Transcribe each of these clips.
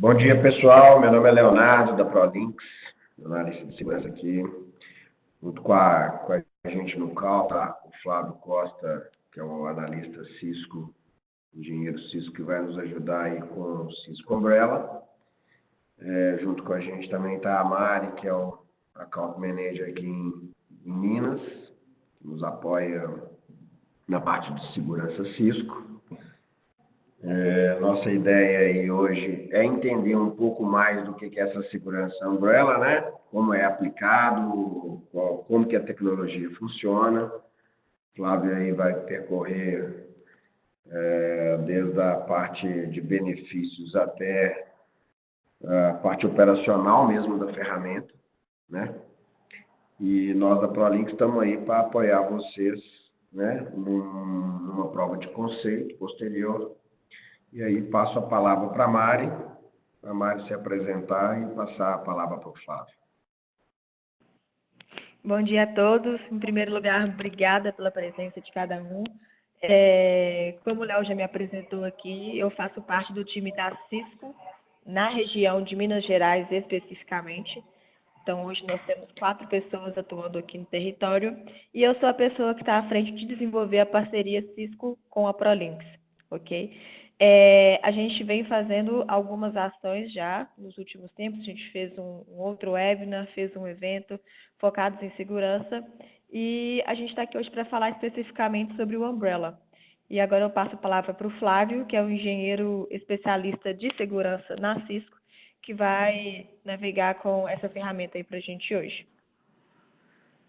Bom dia, pessoal. Meu nome é Leonardo, da ProLinks, analista de segurança aqui. Junto com a gente no call, tá? O Flávio Costa, que é um analista Cisco, engenheiro Cisco, que vai nos ajudar aí com o Cisco Umbrella. Junto com a gente também está a Mari, que é o Account Manager aqui em Minas, que nos apoia na parte de segurança Cisco. Nossa ideia aí hoje é entender um pouco mais do que é essa segurança Umbrella, né? Como é aplicado, como que a tecnologia funciona. Flávio aí vai percorrer desde a parte de benefícios até a parte operacional mesmo da ferramenta, né? E nós da ProLinks estamos aí para apoiar vocês, né? Numa prova de conceito posterior. E aí passo a palavra para a Mari se apresentar e passar a palavra para o Flávio. Bom dia a todos. Em primeiro lugar, obrigada pela presença de cada um. Como o Léo já me apresentou aqui, eu faço parte do time da Cisco, na região de Minas Gerais especificamente. Então, hoje nós temos 4 pessoas atuando aqui no território e eu sou a pessoa que está à frente de desenvolver a parceria Cisco com a ProLinks, ok? A gente vem fazendo algumas ações já nos últimos tempos. A gente fez um outro webinar, fez um evento focados em segurança e a gente está aqui hoje para falar especificamente sobre o Umbrella. E agora eu passo a palavra para o Flávio, que é um engenheiro especialista de segurança na Cisco, que vai navegar com essa ferramenta aí para a gente hoje.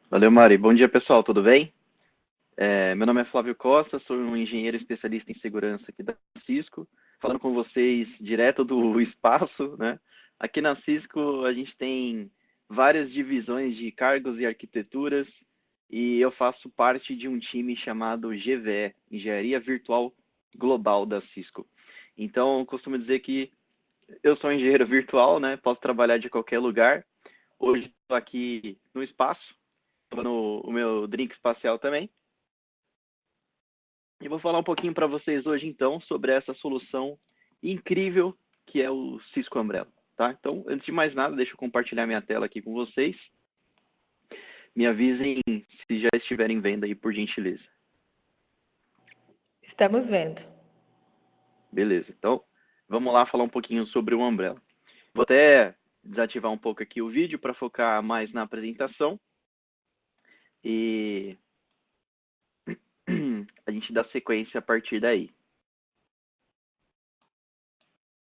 Valeu, Mari. Bom dia, pessoal. Tudo bem? Meu nome é Flávio Costa, sou um engenheiro especialista em segurança aqui da Cisco, falando com vocês direto do espaço, né? Aqui na Cisco a gente tem várias divisões de cargos e arquiteturas e eu faço parte de um time chamado GVE, Engenharia Virtual Global da Cisco. Então, eu costumo dizer que eu sou um engenheiro virtual, né? Posso trabalhar de qualquer lugar. Hoje estou aqui no espaço, estou no meu drink espacial também. E vou falar um pouquinho para vocês hoje, então, sobre essa solução incrível que é o Cisco Umbrella, tá? Então, antes de mais nada, deixa eu compartilhar minha tela aqui com vocês. Me avisem se já estiverem vendo aí, por gentileza. Estamos vendo. Beleza, então, vamos lá falar um pouquinho sobre o Umbrella. Vou até desativar um pouco aqui o vídeo para focar mais na apresentação. E a gente dá sequência a partir daí.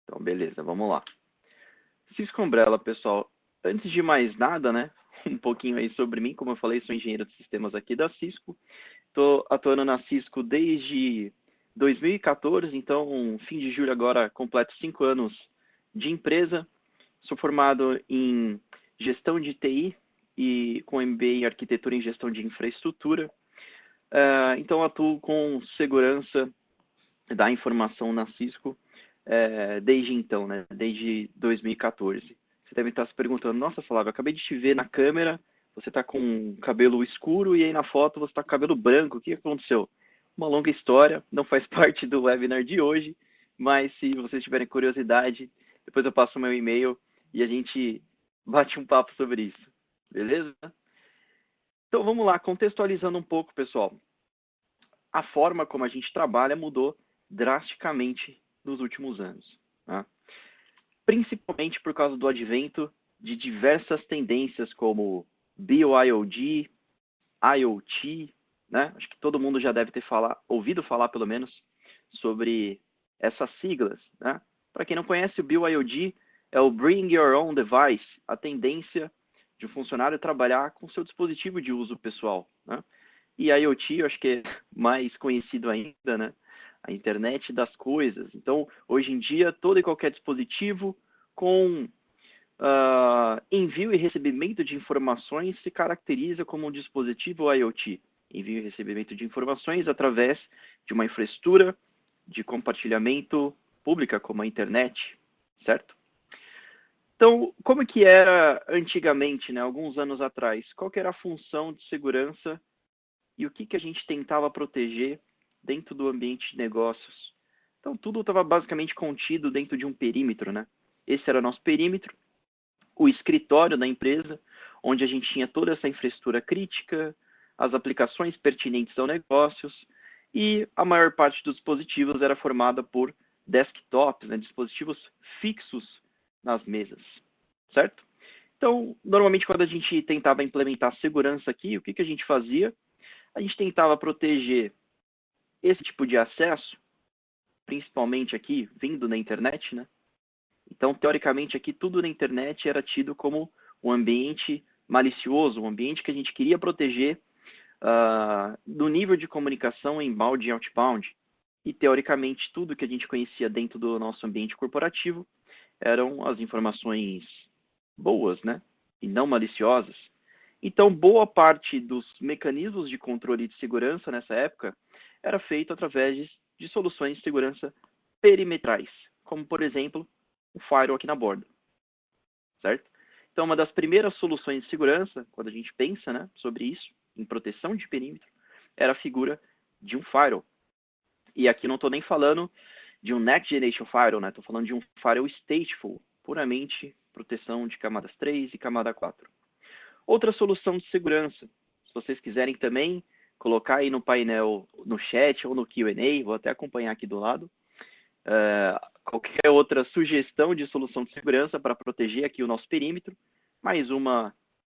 Então, beleza, vamos lá. Cisco Umbrella, pessoal. Antes de mais nada, né? Um pouquinho aí sobre mim. Como eu falei, sou engenheiro de sistemas aqui da Cisco. Estou atuando na Cisco desde 2014, então, fim de julho agora, completo 5 anos de empresa. Sou formado em gestão de TI e com MBA em arquitetura e gestão de infraestrutura. Então, atuo com segurança da informação na Cisco desde então, né? Desde 2014. Você deve estar se perguntando, nossa, Flávio, eu acabei de te ver na câmera, você está com cabelo escuro e aí na foto você está com cabelo branco. O que aconteceu? Uma longa história, não faz parte do webinar de hoje, mas se vocês tiverem curiosidade, depois eu passo o meu e-mail e a gente bate um papo sobre isso. Beleza? Então vamos lá, contextualizando um pouco, pessoal. A forma como a gente trabalha mudou drasticamente nos últimos anos, tá? Principalmente por causa do advento de diversas tendências como BYOD, IoT, né? Acho que todo mundo já deve ter ouvido falar, pelo menos, sobre essas siglas, né? Para quem não conhece, o BYOD é o Bring Your Own Device, a tendência de um funcionário trabalhar com seu dispositivo de uso pessoal, né? E IoT, eu acho que é mais conhecido ainda, né? A internet das coisas. Então, hoje em dia, todo e qualquer dispositivo com envio e recebimento de informações se caracteriza como um dispositivo IoT. Envio e recebimento de informações através de uma infraestrutura de compartilhamento pública, como a internet, certo? Então, como que era antigamente, né, alguns anos atrás? Qual que era a função de segurança e o que a gente tentava proteger dentro do ambiente de negócios? Então, tudo estava basicamente contido dentro de um perímetro, né? esse era o nosso perímetro, o escritório da empresa, onde a gente tinha toda essa infraestrutura crítica, as aplicações pertinentes ao negócios, e a maior parte dos dispositivos era formada por desktops, né, dispositivos fixos nas mesas, certo? Então, normalmente quando a gente tentava implementar segurança aqui, o que a gente fazia? A gente tentava proteger esse tipo de acesso, principalmente aqui, vindo da internet, né? Então, teoricamente, aqui tudo na internet era tido como um ambiente malicioso, um ambiente que a gente queria proteger do nível de comunicação inbound e outbound. E, teoricamente, tudo que a gente conhecia dentro do nosso ambiente corporativo eram as informações boas, né? E não maliciosas. Então, boa parte dos mecanismos de controle de segurança nessa época era feito através de soluções de segurança perimetrais, como, por exemplo, o firewall aqui na borda, certo? Então, uma das primeiras soluções de segurança, quando a gente pensa, né, sobre isso, em proteção de perímetro, era a figura de um firewall. E aqui não estou nem falando de um Next Generation Firewall, né? Estou falando de um firewall stateful, puramente proteção de camadas 3 e camada 4. Outra solução de segurança, se vocês quiserem também colocar aí no painel, no chat ou no Q&A, vou até acompanhar aqui do lado, qualquer outra sugestão de solução de segurança para proteger aqui o nosso perímetro, mais uma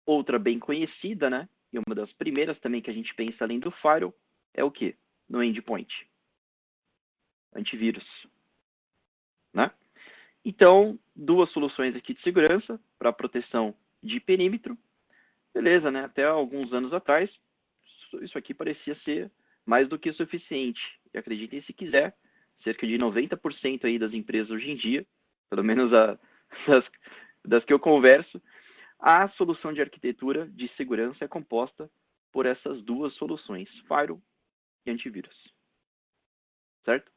outra bem conhecida, né? E uma das primeiras também que a gente pensa além do firewall é o quê? No endpoint. Antivírus, né? Então, duas soluções aqui de segurança para proteção de perímetro. Beleza, né? Até alguns anos atrás, isso aqui parecia ser mais do que suficiente. E acreditem se quiser, cerca de 90% aí das empresas hoje em dia, pelo menos das que eu converso, a solução de arquitetura de segurança é composta por essas duas soluções, firewall e antivírus. Certo?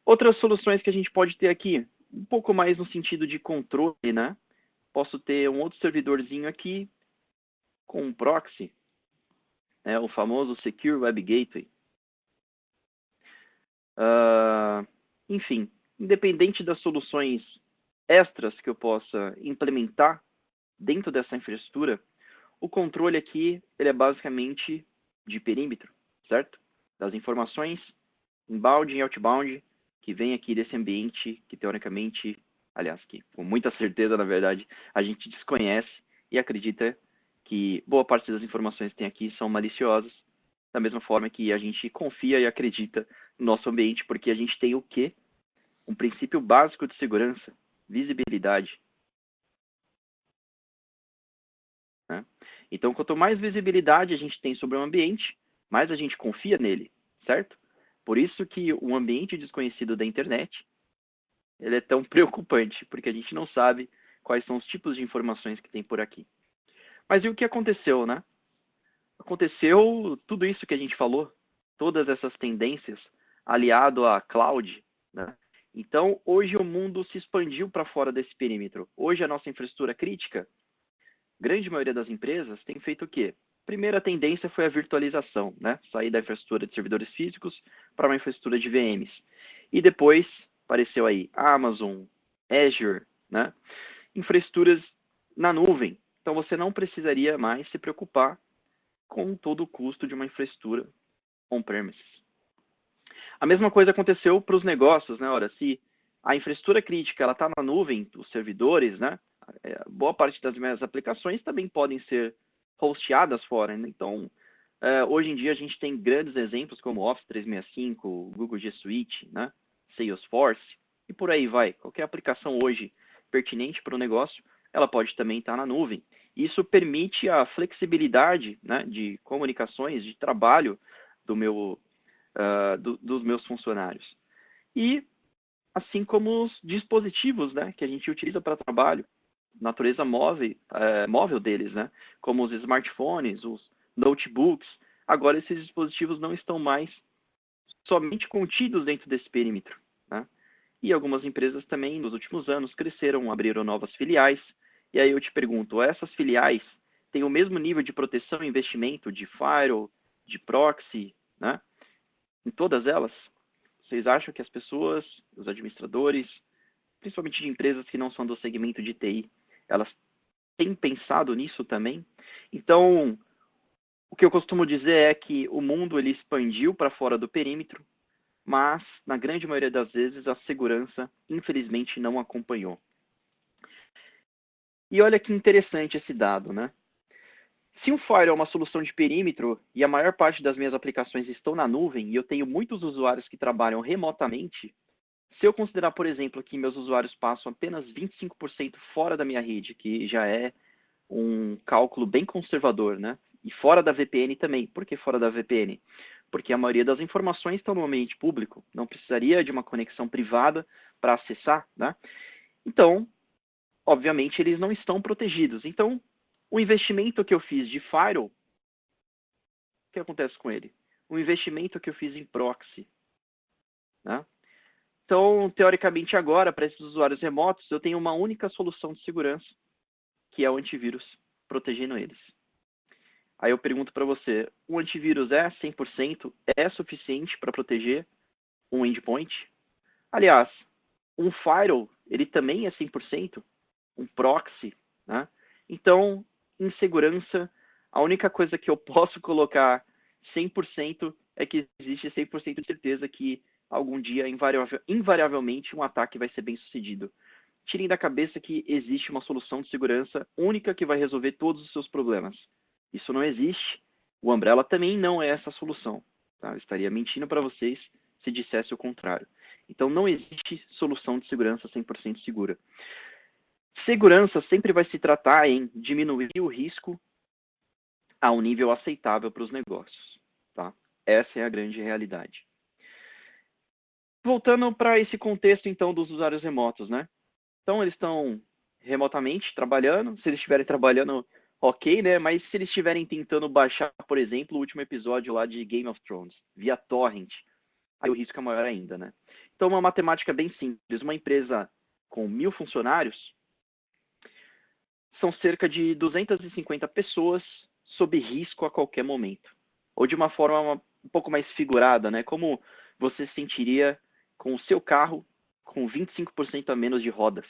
Outras soluções que a gente pode ter aqui, um pouco mais no sentido de controle, né? Posso ter um outro servidorzinho aqui com um proxy, né? O famoso Secure Web Gateway. Enfim, independente das soluções extras que eu possa implementar dentro dessa infraestrutura, o controle aqui ele é basicamente de perímetro, certo? Das informações inbound e outbound que vem aqui desse ambiente que teoricamente, aliás, que com muita certeza, na verdade, a gente desconhece e acredita que boa parte das informações que tem aqui são maliciosas, da mesma forma que a gente confia e acredita no nosso ambiente, porque a gente tem o quê? Um princípio básico de segurança, visibilidade. Né? Então, quanto mais visibilidade a gente tem sobre o ambiente, mais a gente confia nele, certo? Por isso que um ambiente desconhecido da internet, ele é tão preocupante, porque a gente não sabe quais são os tipos de informações que tem por aqui. Mas e o que aconteceu, né? Aconteceu tudo isso que a gente falou, todas essas tendências, aliado à cloud, né? Então, hoje o mundo se expandiu para fora desse perímetro. Hoje a nossa infraestrutura crítica, grande maioria das empresas tem feito o quê? Primeira tendência foi a virtualização, né? Sair da infraestrutura de servidores físicos para uma infraestrutura de VMs. E depois apareceu aí Amazon, Azure, né? Infraestruturas na nuvem. Então você não precisaria mais se preocupar com todo o custo de uma infraestrutura on-premises. A mesma coisa aconteceu para os negócios, né? Ora, se a infraestrutura crítica ela está na nuvem, os servidores, né? Boa parte das minhas aplicações também podem ser hosteadas fora. Né? Então, hoje em dia a gente tem grandes exemplos como Office 365, Google G Suite, né? Salesforce e por aí vai. Qualquer aplicação hoje pertinente para o negócio, ela pode também estar na nuvem. Isso permite a flexibilidade, né, de comunicações, de trabalho dos meus funcionários. E assim como os dispositivos, né, que a gente utiliza para trabalho, natureza móvel deles, né, como os smartphones, os notebooks. Agora esses dispositivos não estão mais somente contidos dentro desse perímetro. Né? E algumas empresas também, nos últimos anos, cresceram, abriram novas filiais. E aí eu te pergunto, essas filiais têm o mesmo nível de proteção e investimento de firewall, de proxy, né? Em todas elas? Vocês acham que as pessoas, os administradores, principalmente de empresas que não são do segmento de TI, elas têm pensado nisso também. Então, o que eu costumo dizer é que o mundo ele expandiu para fora do perímetro, mas, na grande maioria das vezes, a segurança, infelizmente, não acompanhou. E olha que interessante esse dado, né? Se um Firewall é uma solução de perímetro e a maior parte das minhas aplicações estão na nuvem e eu tenho muitos usuários que trabalham remotamente, se eu considerar, por exemplo, que meus usuários passam apenas 25% fora da minha rede, que já é um cálculo bem conservador, né? E fora da VPN também. Por que fora da VPN? Porque a maioria das informações estão no ambiente público. Não precisaria de uma conexão privada para acessar, né? Então, obviamente, eles não estão protegidos. Então, o investimento que eu fiz de firewall, o que acontece com ele? O investimento que eu fiz em proxy, né? Então, teoricamente agora, para esses usuários remotos, eu tenho uma única solução de segurança, que é o antivírus, protegendo eles. Aí eu pergunto para você, o antivírus é 100%? É suficiente para proteger um endpoint? Aliás, um firewall, ele também é 100%? Um proxy, né? Então, em segurança, a única coisa que eu posso colocar 100% é que existe 100% de certeza que algum dia, invariavelmente, um ataque vai ser bem sucedido. Tirem da cabeça que existe uma solução de segurança única que vai resolver todos os seus problemas. Isso não existe. O Umbrella também não é essa solução. Tá? Eu estaria mentindo para vocês se dissesse o contrário. Então, não existe solução de segurança 100% segura. Segurança sempre vai se tratar em diminuir o risco a um nível aceitável para os negócios. Tá? Essa é a grande realidade. Voltando para esse contexto, então, dos usuários remotos, né? Então, eles estão remotamente trabalhando. Se eles estiverem trabalhando, ok, né? Mas se eles estiverem tentando baixar, por exemplo, o último episódio lá de Game of Thrones, via torrent, aí o risco é maior ainda, né? Então, uma matemática bem simples. Uma empresa com 1.000 funcionários são cerca de 250 pessoas sob risco a qualquer momento. Ou de uma forma um pouco mais figurada, né? Como você se sentiria com o seu carro com 25% a menos de rodas.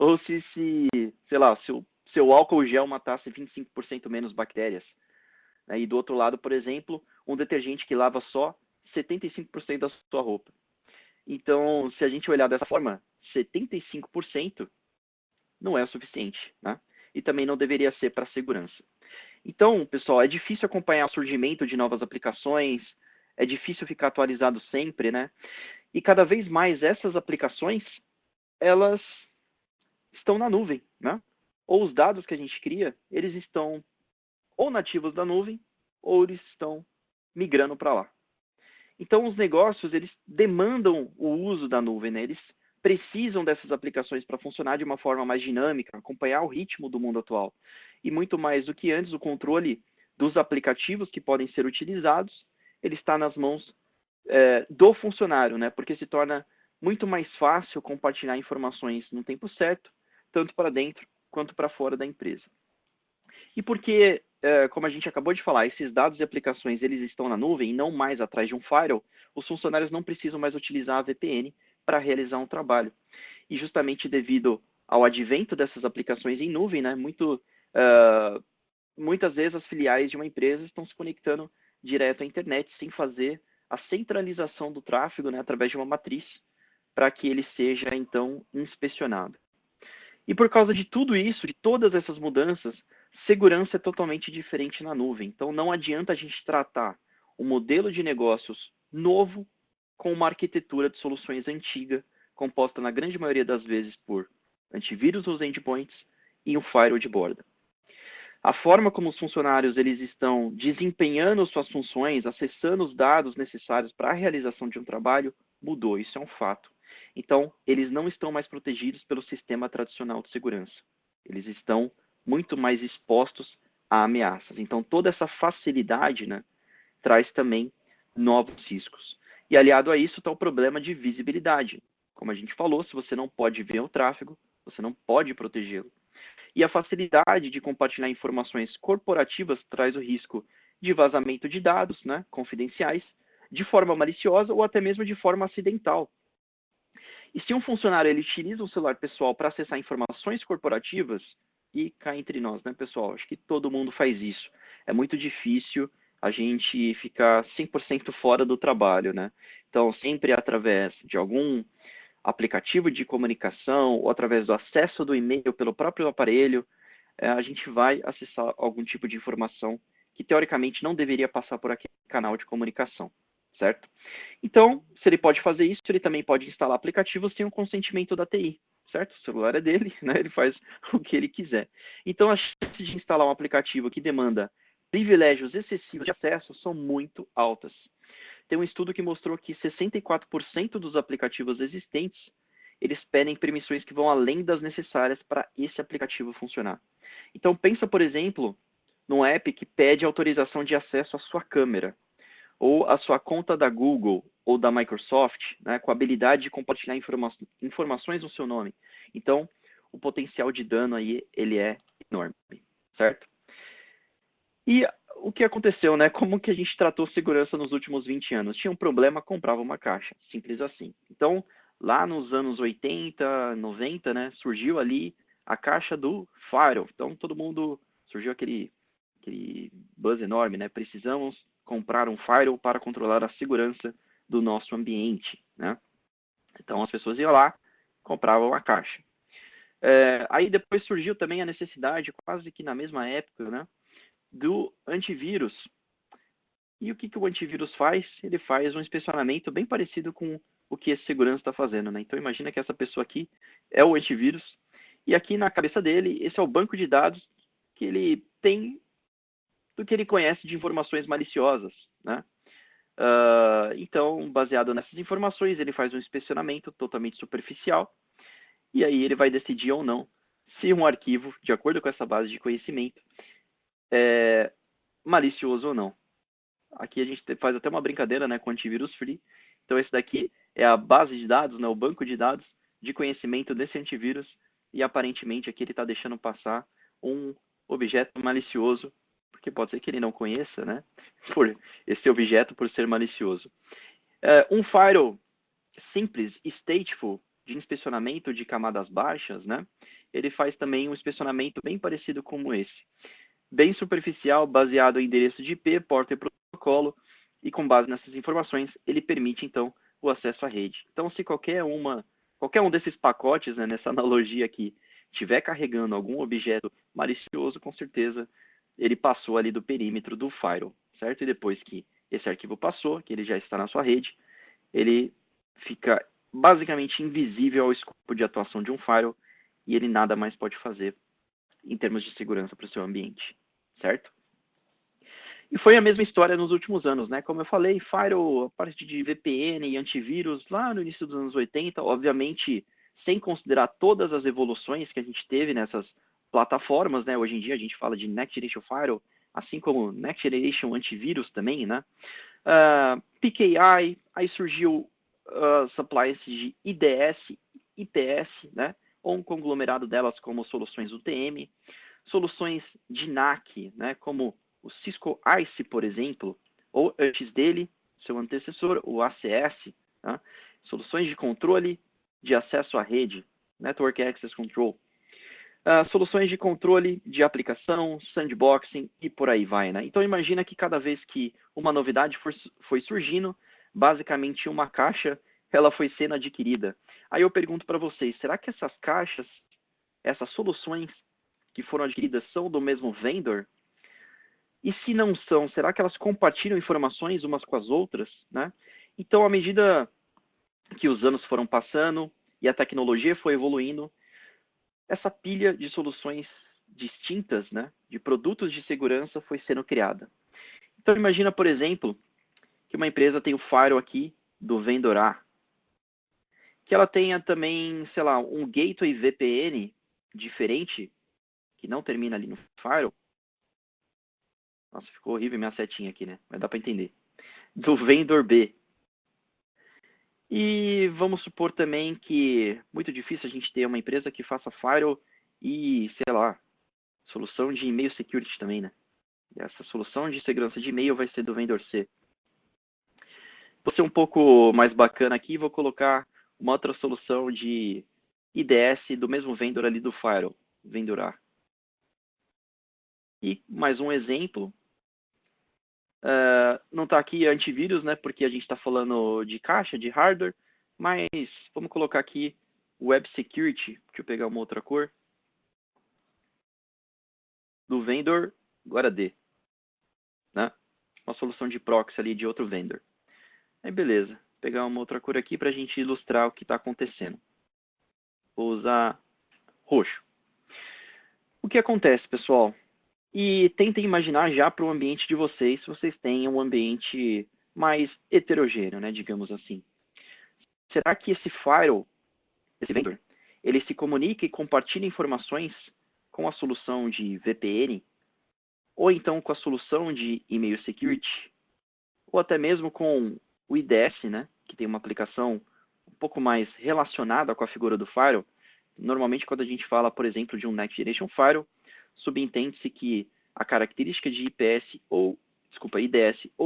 Ou se sei lá, seu álcool gel matasse 25% menos bactérias. Né? E do outro lado, por exemplo, um detergente que lava só 75% da sua roupa. Então, se a gente olhar dessa forma, 75% não é o suficiente, né? E também não deveria ser para a segurança. Então, pessoal, é difícil acompanhar o surgimento de novas aplicações, é difícil ficar atualizado sempre, né? E cada vez mais essas aplicações, elas estão na nuvem, né? Ou os dados que a gente cria, eles estão ou nativos da nuvem, ou eles estão migrando para lá. Então, os negócios, eles demandam o uso da nuvem, né? Eles precisam dessas aplicações para funcionar de uma forma mais dinâmica, acompanhar o ritmo do mundo atual. E muito mais do que antes, o controle dos aplicativos que podem ser utilizados, ele está nas mãos do funcionário, né? Porque se torna muito mais fácil compartilhar informações no tempo certo, tanto para dentro quanto para fora da empresa. E porque, como a gente acabou de falar, esses dados e aplicações eles estão na nuvem e não mais atrás de um firewall, os funcionários não precisam mais utilizar a VPN para realizar um trabalho. E justamente devido ao advento dessas aplicações em nuvem, né, muitas vezes as filiais de uma empresa estão se conectando direto à internet sem fazer a centralização do tráfego, né, através de uma matriz para que ele seja, então, inspecionado. E por causa de tudo isso, de todas essas mudanças, segurança é totalmente diferente na nuvem. Então, não adianta a gente tratar um modelo de negócios novo com uma arquitetura de soluções antiga, composta na grande maioria das vezes por antivírus nos endpoints e um firewall de borda. A forma como os funcionários eles estão desempenhando suas funções, acessando os dados necessários para a realização de um trabalho, mudou. Isso é um fato. Então, eles não estão mais protegidos pelo sistema tradicional de segurança. Eles estão muito mais expostos a ameaças. Então, toda essa facilidade, né, traz também novos riscos. E aliado a isso está o problema de visibilidade. Como a gente falou, se você não pode ver o tráfego, você não pode protegê-lo. E a facilidade de compartilhar informações corporativas traz o risco de vazamento de dados, né, confidenciais, de forma maliciosa ou até mesmo de forma acidental. E se um funcionário ele utiliza o celular pessoal para acessar informações corporativas, e cá entre nós, né, pessoal? Acho que todo mundo faz isso. É muito difícil a gente ficar 100% fora do trabalho, né? Então, sempre através de algum aplicativo de comunicação ou através do acesso do e-mail pelo próprio aparelho, a gente vai acessar algum tipo de informação que, teoricamente, não deveria passar por aquele canal de comunicação, certo? Então, se ele pode fazer isso, ele também pode instalar aplicativos sem o consentimento da TI, certo? O celular é dele, né? Ele faz o que ele quiser. Então, as chances de instalar um aplicativo que demanda privilégios excessivos de acesso são muito altas. Tem um estudo que mostrou que 64% dos aplicativos existentes, eles pedem permissões que vão além das necessárias para esse aplicativo funcionar. Então, pensa, por exemplo, num app que pede autorização de acesso à sua câmera, ou à sua conta da Google ou da Microsoft, né, com a habilidade de compartilhar informações no seu nome. Então, o potencial de dano aí, ele é enorme, certo? E o que aconteceu, né? Como que a gente tratou segurança nos últimos 20 anos? Tinha um problema, comprava uma caixa, simples assim. Então, lá nos anos 80, 90, né, surgiu ali a caixa do firewall. Então, todo mundo, surgiu aquele buzz enorme, né? Precisamos comprar um firewall para controlar a segurança do nosso ambiente, né? Então, as pessoas iam lá, compravam a caixa. Aí depois surgiu também a necessidade, quase que na mesma época, né, do antivírus. E o que o antivírus faz? Ele faz um inspecionamento bem parecido com o que esse segurança está fazendo, né? Então imagina que essa pessoa aqui é o antivírus, e aqui na cabeça dele, esse é o banco de dados que ele tem do que ele conhece de informações maliciosas, né? Então, baseado nessas informações, ele faz um inspecionamento totalmente superficial, e aí ele vai decidir ou não se um arquivo, de acordo com essa base de conhecimento, é malicioso ou não. Aqui a gente faz até uma brincadeira, né, com antivírus free. Então esse daqui é a base de dados, né, o banco de dados de conhecimento desse antivírus, e aparentemente aqui ele está deixando passar um objeto malicioso, porque pode ser que ele não conheça, né, por esse objeto por ser malicioso. Um firewall simples, stateful, de inspecionamento de camadas baixas, né, ele faz também um inspecionamento bem parecido como esse. Bem superficial, baseado em endereço de IP, porta e protocolo, e com base nessas informações, ele permite, então, o acesso à rede. Então, se qualquer um desses pacotes, né, nessa analogia aqui, estiver carregando algum objeto malicioso, com certeza ele passou ali do perímetro do firewall, certo? E depois que esse arquivo passou, que ele já está na sua rede, ele fica basicamente invisível ao escopo de atuação de um firewall, e ele nada mais pode fazer em termos de segurança para o seu ambiente, certo? E foi a mesma história nos últimos anos, né? Como eu falei, firewall, a parte de VPN e antivírus, lá no início dos anos 80, obviamente, sem considerar todas as evoluções que a gente teve nessas plataformas, né? Hoje em dia a gente fala de Next Generation Firewall, assim como Next Generation Antivírus também, né? PKI, aí surgiu supplies de IDS, IPS, né? Ou um conglomerado delas como soluções UTM, soluções de NAC, né? Como o Cisco ICE, por exemplo, ou antes dele, seu antecessor, o ACS, tá? Soluções de controle de acesso à rede, Network Access Control, soluções de controle de aplicação, sandboxing e por aí vai, né? Então imagina que cada vez que uma novidade foi surgindo, basicamente uma caixa, ela foi sendo adquirida. Aí eu pergunto para vocês, será que essas caixas, essas soluções que foram adquiridas são do mesmo vendor? E se não são, será que elas compartilham informações umas com as outras, né? Então, à medida que os anos foram passando e a tecnologia foi evoluindo, essa pilha de soluções distintas, né, de produtos de segurança foi sendo criada. Então, imagina, por exemplo, que uma empresa tem o firewall aqui do vendor A, que ela tenha também, sei lá, um gateway VPN diferente, que não termina ali no firewall. Nossa, ficou horrível minha setinha aqui, né? Mas dá para entender. Do vendor B. E vamos supor também que muito difícil a gente ter uma empresa que faça firewall e, sei lá, solução de e-mail security também, né? E essa solução de segurança de e-mail vai ser do vendor C. Vou ser um pouco mais bacana aqui e vou colocar uma outra solução de IDS do mesmo vendor ali do firewall, vendor A. E mais um exemplo, não está aqui antivírus, né, porque a gente está falando de caixa, de hardware, mas vamos colocar aqui Web Security, deixa eu pegar uma outra cor, do vendor, agora D, né, uma solução de proxy ali de outro vendor. Aí beleza, vou pegar uma outra cor aqui para a gente ilustrar o que está acontecendo. Vou usar roxo. O que acontece, pessoal? E tentem imaginar já para o ambiente de vocês, se vocês têm um ambiente mais heterogêneo, né, digamos assim. Será que esse firewall, esse vendor, ele se comunica e compartilha informações com a solução de VPN, ou então com a solução de email security, ou até mesmo com o IDS, né, que tem uma aplicação um pouco mais relacionada com a figura do firewall? Normalmente, quando a gente fala, por exemplo, de um Next Generation Firewall, subentende-se que a característica de IDS ou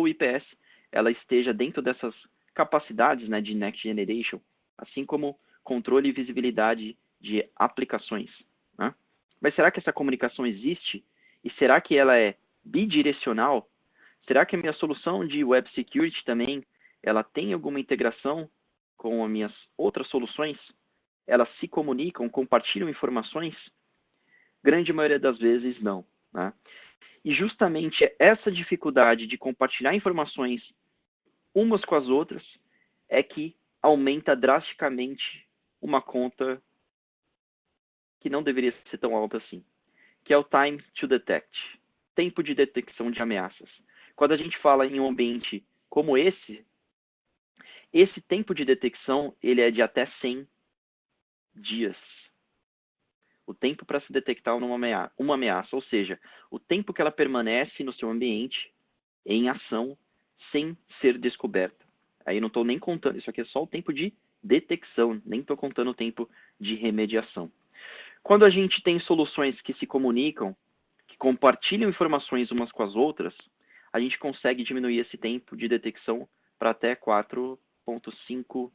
IPS, ela esteja dentro dessas capacidades, né, de Next Generation, assim como controle e visibilidade de aplicações, né? Mas será que essa comunicação existe? E será que ela é bidirecional? Será que a minha solução de Web Security também, ela tem alguma integração com as minhas outras soluções? Elas se comunicam, compartilham informações? Grande maioria das vezes não, né? E justamente essa dificuldade de compartilhar informações umas com as outras é que aumenta drasticamente uma conta que não deveria ser tão alta assim, que é o time to detect, tempo de detecção de ameaças. Quando a gente fala em um ambiente como esse tempo de detecção ele é de até 100 dias. O tempo para se detectar uma ameaça, ou seja, o tempo que ela permanece no seu ambiente em ação sem ser descoberta. Aí não estou nem contando, isso aqui é só o tempo de detecção, nem estou contando o tempo de remediação. Quando a gente tem soluções que se comunicam, que compartilham informações umas com as outras, a gente consegue diminuir esse tempo de detecção para até 4,5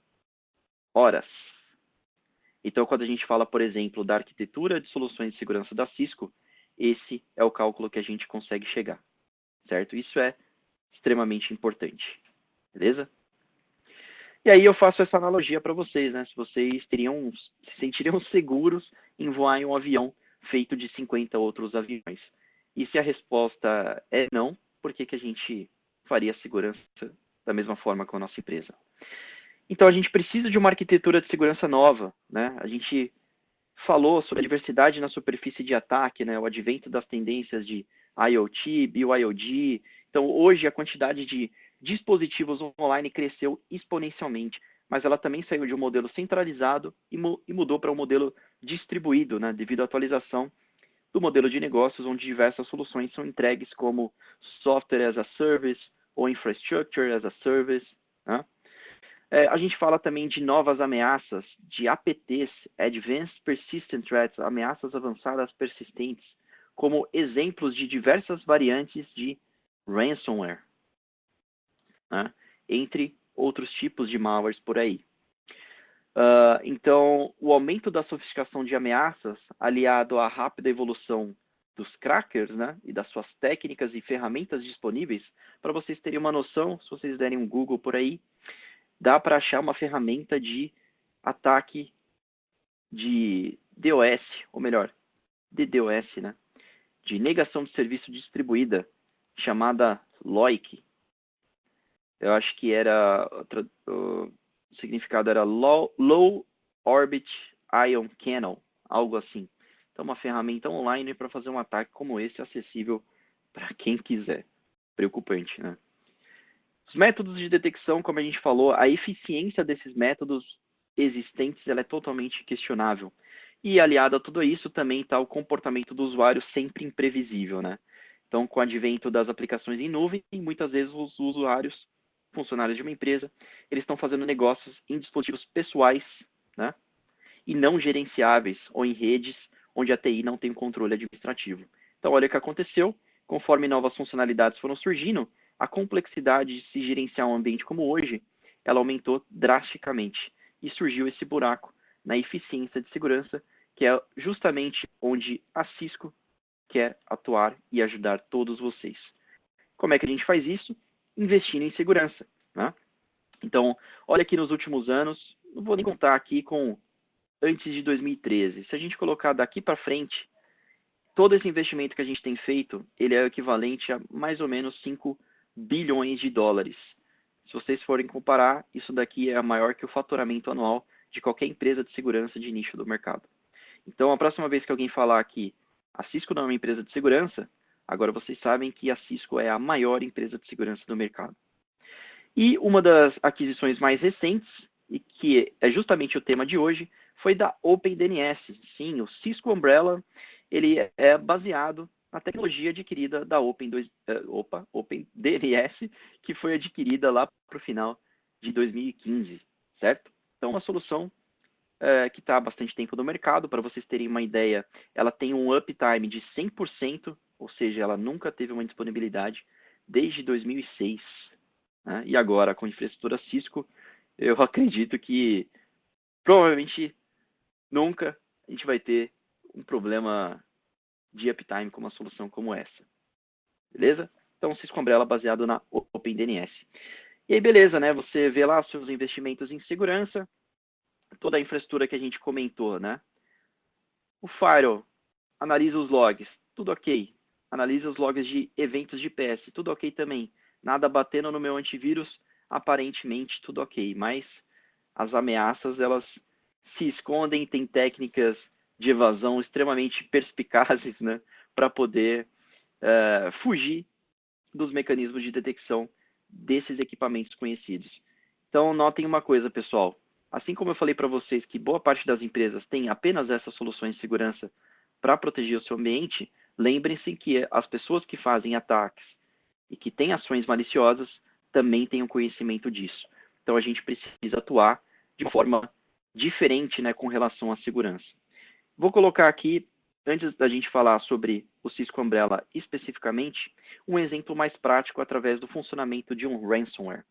horas. Então, quando a gente fala, por exemplo, da arquitetura de soluções de segurança da Cisco, esse é o cálculo que a gente consegue chegar, certo? Isso é extremamente importante, beleza? E aí eu faço essa analogia para vocês, né? Se vocês se sentiriam seguros em voar em um avião feito de 50 outros aviões. E se a resposta é não, por que a gente faria segurança da mesma forma com a nossa empresa? Então, a gente precisa de uma arquitetura de segurança nova, né? A gente falou sobre a diversidade na superfície de ataque, né? O advento das tendências de IoT, BYOD. Então, hoje, a quantidade de dispositivos online cresceu exponencialmente, mas ela também saiu de um modelo centralizado e mudou para um modelo distribuído, né? Devido à atualização do modelo de negócios, onde diversas soluções são entregues como software as a service ou infrastructure as a service, né? A gente fala também de novas ameaças, de APTs, Advanced Persistent Threats, ameaças avançadas persistentes, como exemplos de diversas variantes de ransomware, né? Entre outros tipos de malwares por aí. Então, o aumento da sofisticação de ameaças, aliado à rápida evolução dos crackers, né, e das suas técnicas e ferramentas disponíveis, para vocês terem uma noção, se vocês derem um Google por aí, dá para achar uma ferramenta de ataque de DOS, ou melhor, DDoS, né? De negação de serviço distribuída, chamada LOIC. Eu acho que era, o significado era Low Orbit Ion Cannon, algo assim. Então, uma ferramenta online para fazer um ataque como esse, acessível para quem quiser. Preocupante, né? Os métodos de detecção, como a gente falou, a eficiência desses métodos existentes ela é totalmente questionável. E aliado a tudo isso também está o comportamento do usuário sempre imprevisível, né? Então, com o advento das aplicações em nuvem, muitas vezes os usuários, funcionários de uma empresa, eles estão fazendo negócios em dispositivos pessoais, né? E não gerenciáveis, ou em redes onde a TI não tem um controle administrativo. Então, olha o que aconteceu, conforme novas funcionalidades foram surgindo, a complexidade de se gerenciar um ambiente como hoje, ela aumentou drasticamente. e surgiu esse buraco na eficiência de segurança, que é justamente onde a Cisco quer atuar e ajudar todos vocês. Como é que a gente faz isso? Investindo em segurança, né? Então, olha aqui nos últimos anos, não vou nem contar aqui com antes de 2013. Se a gente colocar daqui para frente, todo esse investimento que a gente tem feito, ele é equivalente a mais ou menos 5 bilhões de dólares. Se vocês forem comparar, isso daqui é maior que o faturamento anual de qualquer empresa de segurança de nicho do mercado. Então, a próxima vez que alguém falar que a Cisco não é uma empresa de segurança, agora vocês sabem que a Cisco é a maior empresa de segurança do mercado. E uma das aquisições mais recentes, e que é justamente o tema de hoje, foi da OpenDNS. Sim, o Cisco Umbrella, ele é baseado na tecnologia adquirida da OpenDNS, que foi adquirida lá para o final de 2015, certo? Então, uma solução que está há bastante tempo no mercado. Para vocês terem uma ideia, ela tem um uptime de 100%, ou seja, ela nunca teve uma disponibilidade desde 2006. Né? E agora, com infraestrutura Cisco, eu acredito que provavelmente nunca a gente vai ter um problema de uptime com uma solução como essa. Beleza? Então, Cisco Umbrella baseado na OpenDNS. E aí, beleza, né? Você vê lá seus investimentos em segurança, toda a infraestrutura que a gente comentou, né? O Firewall analisa os logs, tudo ok. Analisa os logs de eventos de PS, tudo ok também. Nada batendo no meu antivírus, aparentemente tudo ok. Mas as ameaças, elas se escondem, tem técnicas de evasão extremamente perspicazes, né? Para poder fugir dos mecanismos de detecção desses equipamentos conhecidos. Então, notem uma coisa, pessoal. Assim como eu falei para vocês que boa parte das empresas tem apenas essas soluções de segurança para proteger o seu ambiente, lembrem-se que as pessoas que fazem ataques e que têm ações maliciosas também têm um conhecimento disso. Então, a gente precisa atuar de forma diferente, né, com relação à segurança. Vou colocar aqui, antes da gente falar sobre o Cisco Umbrella especificamente, um exemplo mais prático através do funcionamento de um ransomware.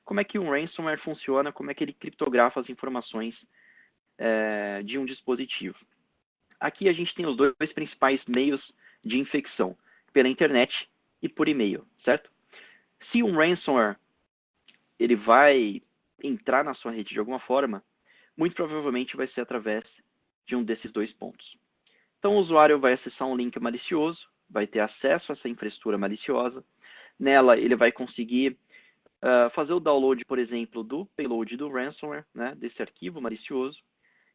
Como é que um ransomware funciona, como é que ele criptografa as informações de um dispositivo. Aqui a gente tem os dois principais meios de infecção, pela internet e por e-mail, certo? Se um ransomware ele vai entrar na sua rede de alguma forma, muito provavelmente vai ser através de um desses dois pontos. Então o usuário vai acessar um link malicioso, vai ter acesso a essa infraestrutura maliciosa, nela ele vai conseguir fazer o download, por exemplo, do payload do ransomware, né, desse arquivo malicioso,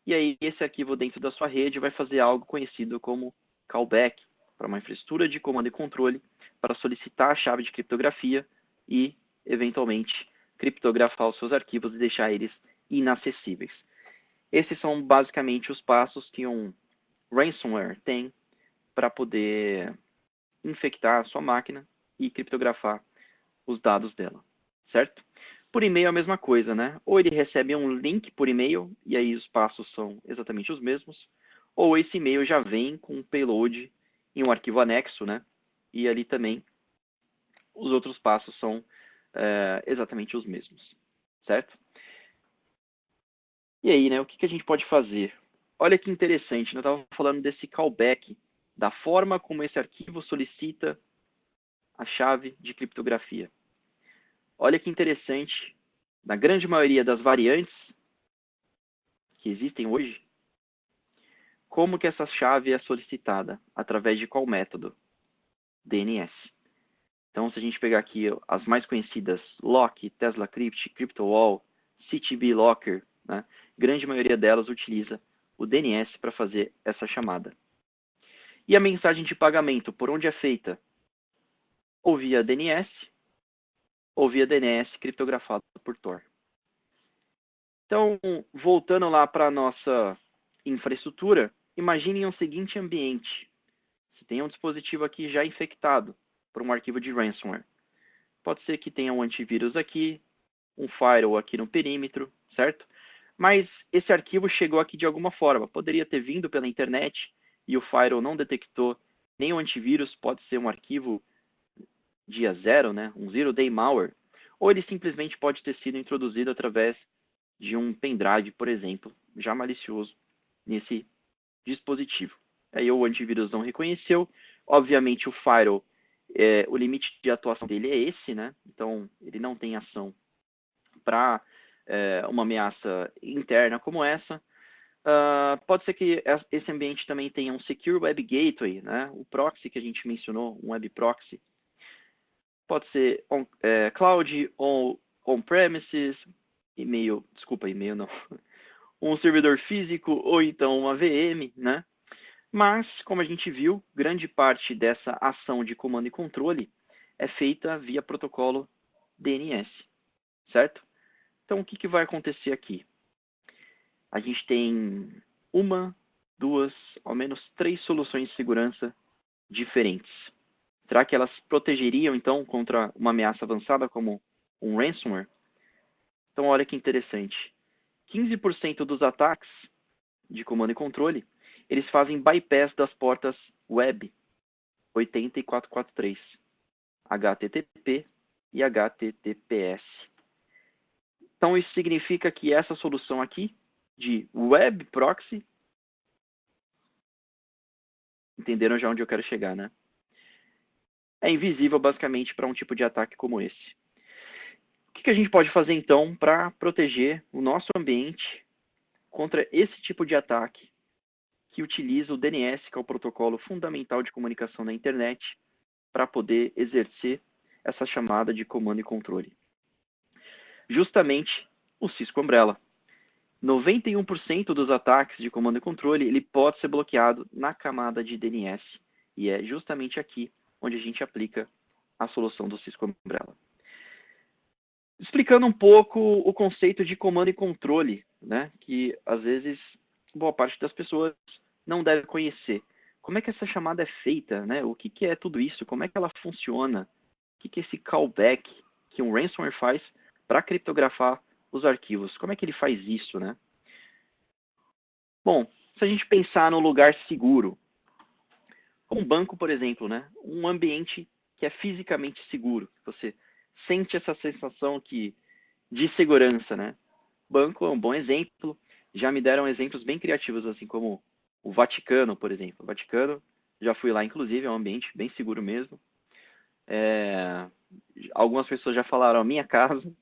e aí esse arquivo dentro da sua rede vai fazer algo conhecido como callback, para uma infraestrutura de comando e controle, para solicitar a chave de criptografia e, eventualmente, criptografar os seus arquivos e deixar eles inacessíveis. Esses são basicamente os passos que um ransomware tem para poder infectar a sua máquina e criptografar os dados dela, certo? Por e-mail é a mesma coisa, né? Ou ele recebe um link por e-mail, e aí os passos são exatamente os mesmos, ou esse e-mail já vem com um payload em um arquivo anexo, né? E ali também os outros passos são exatamente os mesmos, certo? E aí, né? O que a gente pode fazer? Olha que interessante, eu estava falando desse callback, da forma como esse arquivo solicita a chave de criptografia. Olha que interessante, na grande maioria das variantes que existem hoje, como que essa chave é solicitada? Através de qual método? DNS. Então, se a gente pegar aqui as mais conhecidas, Lock, Tesla Crypt, CryptoWall, CTB Locker, né? Grande maioria delas utiliza o DNS para fazer essa chamada. E a mensagem de pagamento, por onde é feita? Ou via DNS, ou via DNS criptografado por Tor. Então, voltando lá para a nossa infraestrutura, imaginem o seguinte ambiente. Você tem um dispositivo aqui já infectado por um arquivo de ransomware. Pode ser que tenha um antivírus aqui, um firewall aqui no perímetro, certo? Mas esse arquivo chegou aqui de alguma forma. Poderia ter vindo pela internet e o firewall não detectou nem o antivírus, pode ser um arquivo dia zero, né? Um zero day malware. Ou ele simplesmente pode ter sido introduzido através de um pendrive, por exemplo, já malicioso nesse dispositivo. Aí o antivírus não reconheceu. Obviamente o firewall, o limite de atuação dele é esse, né? Então ele não tem ação para uma ameaça interna como essa. Pode ser que esse ambiente também tenha um Secure Web Gateway, né? O proxy que a gente mencionou, um web proxy. Pode ser cloud ou on-premises, e-mail não, um servidor físico ou então uma VM, né? Mas, como a gente viu, grande parte dessa ação de comando e controle é feita via protocolo DNS, certo? Então, o que vai acontecer aqui? A gente tem uma, duas, ao menos 3 soluções de segurança diferentes. Será que elas protegeriam, então, contra uma ameaça avançada como um ransomware? Então, olha que interessante. 15% dos ataques de comando e controle, eles fazem bypass das portas web 8443, HTTP e HTTPS. Então, isso significa que essa solução aqui, de web proxy, entenderam já onde eu quero chegar, né? É invisível, basicamente, para um tipo de ataque como esse. O que a gente pode fazer, então, para proteger o nosso ambiente contra esse tipo de ataque que utiliza o DNS, que é o protocolo fundamental de comunicação na internet, para poder exercer essa chamada de comando e controle? Justamente o Cisco Umbrella. 91% dos ataques de comando e controle ele pode ser bloqueado na camada de DNS. E é justamente aqui onde a gente aplica a solução do Cisco Umbrella. Explicando um pouco o conceito de comando e controle, né, que às vezes boa parte das pessoas não deve conhecer. Como é que essa chamada é feita? Né? O que é tudo isso? Como é que ela funciona? O que é esse callback que um ransomware faz para criptografar os arquivos? Como é que ele faz isso, né? Bom, se a gente pensar no lugar seguro, como um banco, por exemplo, né? Um ambiente que é fisicamente seguro, você sente essa sensação de segurança, né? Banco é um bom exemplo. Já me deram exemplos bem criativos, assim como o Vaticano, por exemplo. O Vaticano, já fui lá, inclusive, é um ambiente bem seguro mesmo. Algumas pessoas já falaram, a minha casa,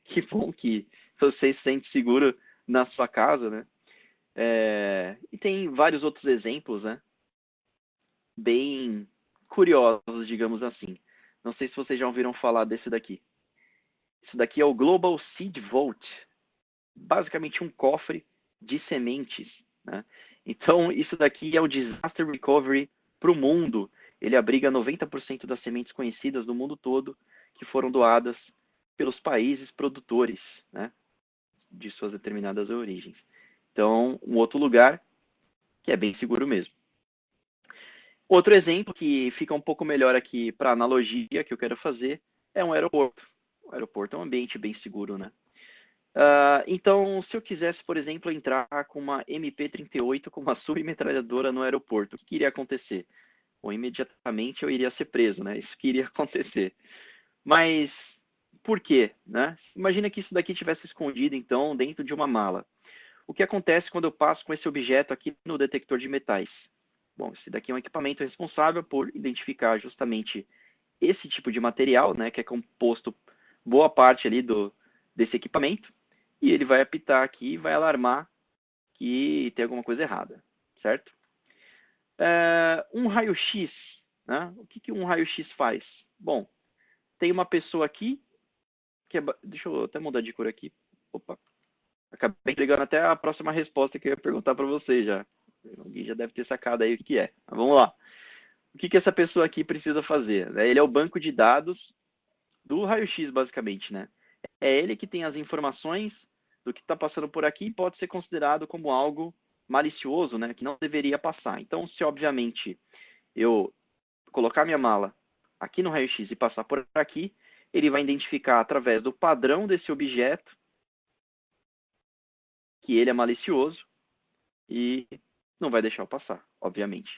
que bom que você se sente seguro na sua casa, né? E tem vários outros exemplos, né? Bem curiosos, digamos assim. Não sei se vocês já ouviram falar desse daqui. Isso daqui é o Global Seed Vault. Basicamente um cofre de sementes, né? Então, isso daqui é o Disaster Recovery para o mundo. Ele abriga 90% das sementes conhecidas no mundo todo que foram doadas pelos países produtores, né, de suas determinadas origens. Então, um outro lugar que é bem seguro mesmo. Outro exemplo que fica um pouco melhor aqui para a analogia que eu quero fazer é um aeroporto. O aeroporto é um ambiente bem seguro, né? Então, se eu quisesse, por exemplo, entrar com uma MP38 com uma submetralhadora no aeroporto, o que iria acontecer? Bom, imediatamente eu iria ser preso, né? Isso que iria acontecer. Mas por quê, né? Imagina que isso daqui tivesse escondido, então, dentro de uma mala. O que acontece quando eu passo com esse objeto aqui no detector de metais? Bom, esse daqui é um equipamento responsável por identificar justamente esse tipo de material, né? Que é composto boa parte ali desse equipamento. E ele vai apitar aqui e vai alarmar que tem alguma coisa errada, certo? Um raio-x, né? O que um raio-x faz? Bom, tem uma pessoa aqui, deixa eu até mudar de cor aqui. Opa, acabei ligando até a próxima resposta que eu ia perguntar para você já. Alguém já deve ter sacado aí o que é. Mas vamos lá. O que essa pessoa aqui precisa fazer? Ele é o banco de dados do raio-x, basicamente, né? É ele que tem as informações do que está passando por aqui e pode ser considerado como algo malicioso, né? Que não deveria passar. Então, se obviamente eu colocar minha mala aqui no raio-x e passar por aqui, ele vai identificar através do padrão desse objeto que ele é malicioso e não vai deixar eu passar, obviamente.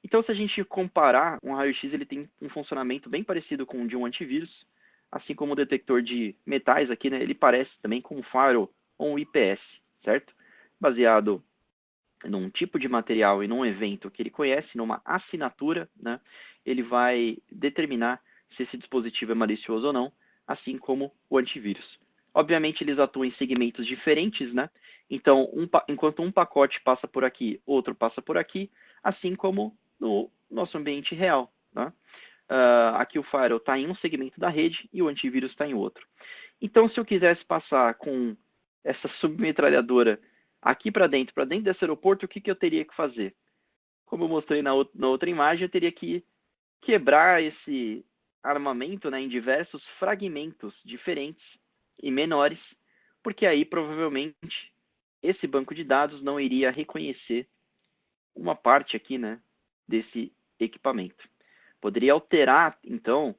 Então, se a gente comparar, um raio-x ele tem um funcionamento bem parecido com o de um antivírus, assim como o detector de metais aqui, né? Ele parece também com um firewall ou um IPS, certo? Baseado num tipo de material e num evento que ele conhece, numa assinatura, né? Ele vai determinar se esse dispositivo é malicioso ou não, assim como o antivírus. Obviamente, eles atuam em segmentos diferentes, né? Então, enquanto um pacote passa por aqui, outro passa por aqui, assim como no nosso ambiente real, né? Aqui o firewall está em um segmento da rede e o antivírus está em outro. Então, se eu quisesse passar com essa submetralhadora aqui para dentro desse aeroporto, o que eu teria que fazer? Como eu mostrei na outra imagem, eu teria que quebrar esse armamento, né, em diversos fragmentos diferentes e menores, porque aí provavelmente esse banco de dados não iria reconhecer uma parte aqui, né, desse equipamento. Poderia alterar, então,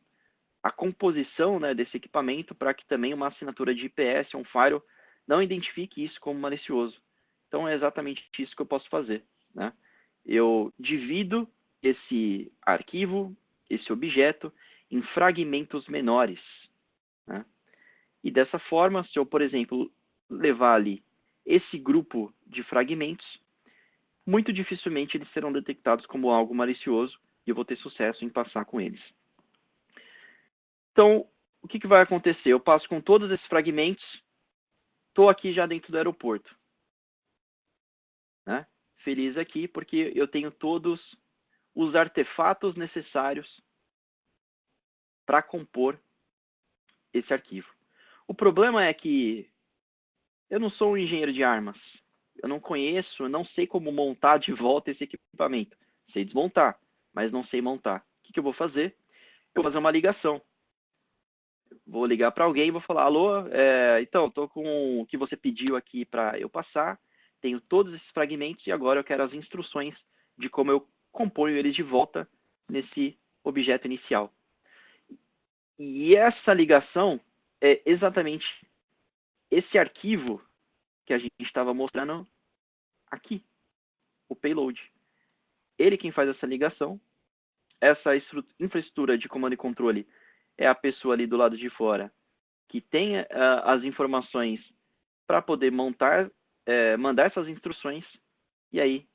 a composição, né, desse equipamento para que também uma assinatura de IPS, um firewall, não identifique isso como malicioso. Então, é exatamente isso que eu posso fazer, né? Eu divido esse arquivo, esse objeto, em fragmentos menores, né? E dessa forma, se eu, por exemplo, levar ali esse grupo de fragmentos, muito dificilmente eles serão detectados como algo malicioso e eu vou ter sucesso em passar com eles. Então, o que vai acontecer? Eu passo com todos esses fragmentos, estou aqui já dentro do aeroporto, né? Feliz aqui porque eu tenho todos os artefatos necessários para compor esse arquivo. O problema é que eu não sou um engenheiro de armas. Eu não conheço, eu não sei como montar de volta esse equipamento. Sei desmontar, mas não sei montar. O que eu vou fazer? Eu vou fazer uma ligação. Vou ligar para alguém e vou falar, alô, então, estou com o que você pediu aqui para eu passar, tenho todos esses fragmentos e agora eu quero as instruções de como eu componho eles de volta nesse objeto inicial. E essa ligação é exatamente esse arquivo que a gente estava mostrando aqui, o payload. Ele quem faz essa ligação, essa infraestrutura de comando e controle é a pessoa ali do lado de fora que tem as informações para poder mandar essas instruções, e aí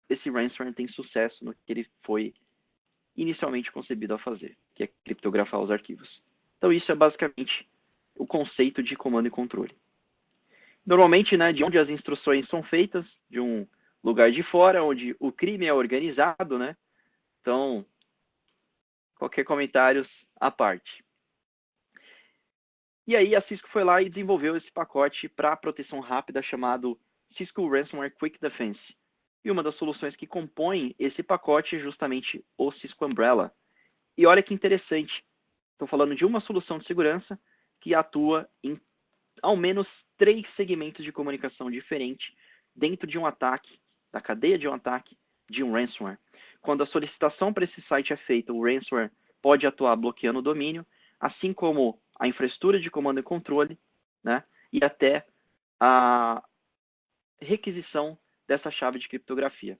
esse ransomware tem sucesso no que ele foi inicialmente concebido a fazer, que é criptografar os arquivos. Então isso é basicamente o conceito de comando e controle. Normalmente, né, de onde as instruções são feitas, de um lugar de fora, onde o crime é organizado, né? Então, qualquer comentários à parte. E aí a Cisco foi lá e desenvolveu esse pacote para proteção rápida chamado Cisco Ransomware Quick Defense. E uma das soluções que compõe esse pacote é justamente o Cisco Umbrella. E olha que interessante, estou falando de uma solução de segurança que atua em ao menos 3 segmentos de comunicação diferentes dentro de um ataque, da cadeia de um ataque, de um ransomware. Quando a solicitação para esse site é feita, o ransomware pode atuar bloqueando o domínio, assim como a infraestrutura de comando e controle, né, e até a requisição dessa chave de criptografia.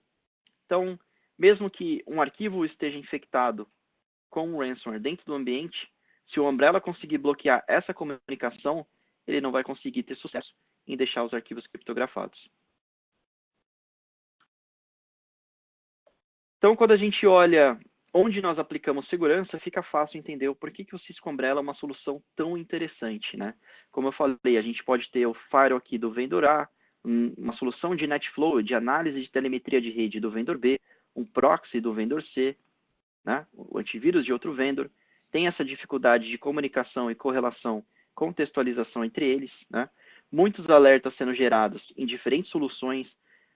Então, mesmo que um arquivo esteja infectado com um ransomware dentro do ambiente, se o Umbrella conseguir bloquear essa comunicação, ele não vai conseguir ter sucesso em deixar os arquivos criptografados. Então, quando a gente olha onde nós aplicamos segurança, fica fácil entender o porquê que o Cisco Umbrella é uma solução tão interessante, né? Como eu falei, a gente pode ter o firewall aqui do vendor A, uma solução de NetFlow, de análise de telemetria de rede do vendor B, um proxy do vendor C, né? O antivírus de outro vendor, tem essa dificuldade de comunicação e correlação, contextualização entre eles, né? Muitos alertas sendo gerados em diferentes soluções,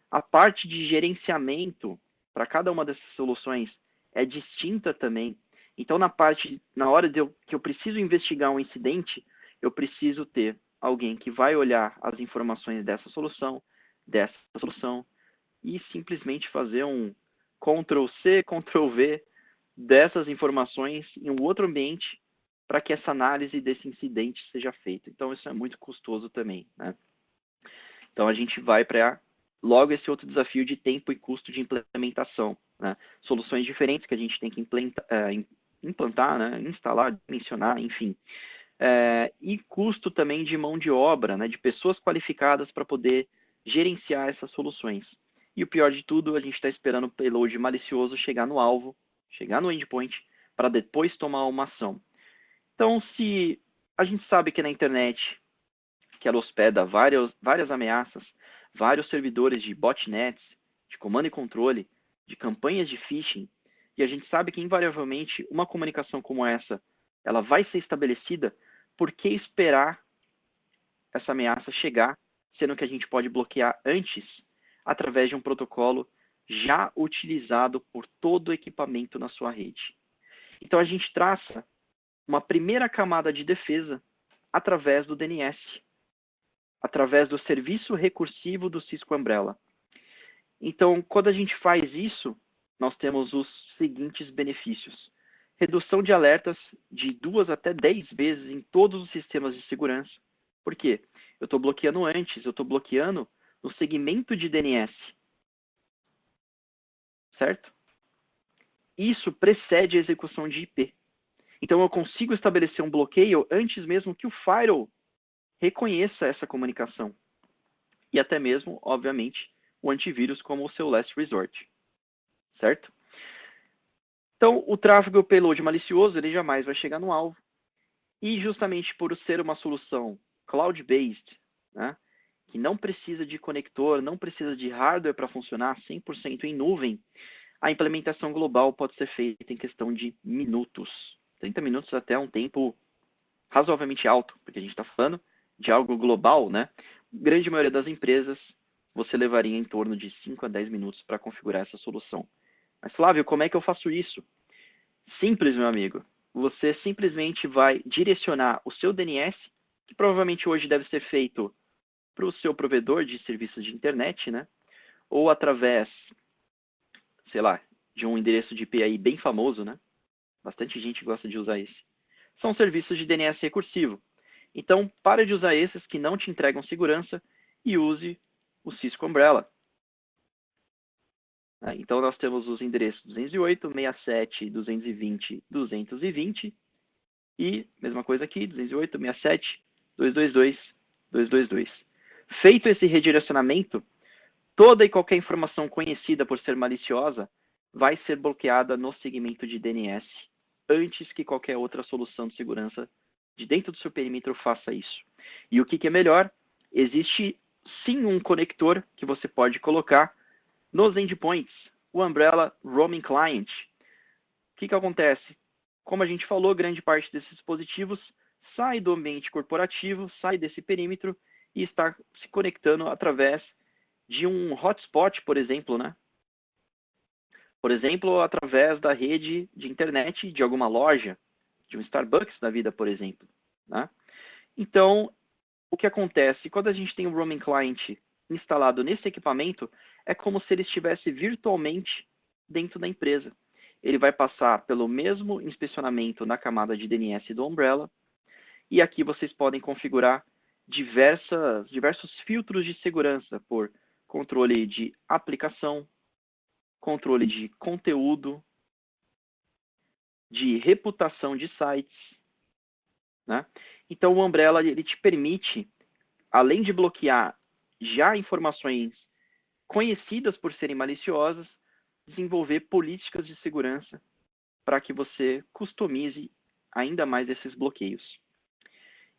a parte de gerenciamento para cada uma dessas soluções é distinta também. Então, na hora que eu preciso investigar um incidente, eu preciso ter alguém que vai olhar as informações dessa solução e simplesmente fazer um Ctrl+C, Ctrl+V dessas informações em um outro ambiente para que essa análise desse incidente seja feita. Então, isso é muito custoso também, né? Então, a gente vai para logo esse outro desafio de tempo e custo de implementação, né? Soluções diferentes que a gente tem que implantar, né? Instalar, mencionar, enfim. e custo também de mão de obra, né, de pessoas qualificadas para poder gerenciar essas soluções. E o pior de tudo, a gente está esperando o payload malicioso chegar no alvo, chegar no endpoint, para depois tomar uma ação. Então, se a gente sabe que na internet que ela hospeda várias ameaças, vários servidores de botnets, de comando e controle, de campanhas de phishing, e a gente sabe que invariavelmente uma comunicação como essa, ela vai ser estabelecida, por que esperar essa ameaça chegar, sendo que a gente pode bloquear antes, através de um protocolo já utilizado por todo o equipamento na sua rede. Então a gente traça uma primeira camada de defesa através do DNS, através do serviço recursivo do Cisco Umbrella. Então, quando a gente faz isso, nós temos os seguintes benefícios. Redução de alertas de 2 até 10 vezes em todos os sistemas de segurança. Por quê? Eu estou bloqueando antes, eu estou bloqueando no segmento de DNS. Certo? Isso precede a execução de IP. Então, eu consigo estabelecer um bloqueio antes mesmo que o firewall reconheça essa comunicação. E até mesmo, obviamente, o antivírus como o seu last resort. Certo? Então, o tráfego e o payload malicioso, ele jamais vai chegar no alvo. E justamente por ser uma solução cloud-based, né, que não precisa de conector, não precisa de hardware para funcionar 100% em nuvem, a implementação global pode ser feita em questão de minutos. 30 minutos até um tempo razoavelmente alto, porque a gente está falando de algo global, né? Grande maioria das empresas, você levaria em torno de 5 a 10 minutos para configurar essa solução. Mas, Flávio, como é que eu faço isso? Simples, meu amigo. Você simplesmente vai direcionar o seu DNS, que provavelmente hoje deve ser feito para o seu provedor de serviços de internet, né? Ou através, sei lá, de um endereço de IP aí bem famoso, né? Bastante gente gosta de usar esse. São serviços de DNS recursivo. Então, pare de usar esses que não te entregam segurança e use o Cisco Umbrella. Então, nós temos os endereços 208, 67, 220, 220 e, mesma coisa aqui, 208, 67, 222, 222. Feito esse redirecionamento, toda e qualquer informação conhecida por ser maliciosa vai ser bloqueada no segmento de DNS, antes que qualquer outra solução de segurança de dentro do seu perímetro faça isso. E o que é melhor? Existe sim um conector que você pode colocar nos endpoints, o Umbrella Roaming Client. O que acontece? Como a gente falou, grande parte desses dispositivos sai do ambiente corporativo, sai desse perímetro e está se conectando através de um hotspot, por exemplo, né? Por exemplo, através da rede de internet de alguma loja, de um Starbucks da vida, por exemplo. Né? Então, o que acontece? Quando a gente tem um roaming client instalado nesse equipamento, é como se ele estivesse virtualmente dentro da empresa. Ele vai passar pelo mesmo inspecionamento na camada de DNS do Umbrella, e aqui vocês podem configurar diversos filtros de segurança por controle de aplicação, controle de conteúdo, de reputação de sites. Né? Então, o Umbrella ele te permite, além de bloquear já informações conhecidas por serem maliciosas, desenvolver políticas de segurança para que você customize ainda mais esses bloqueios.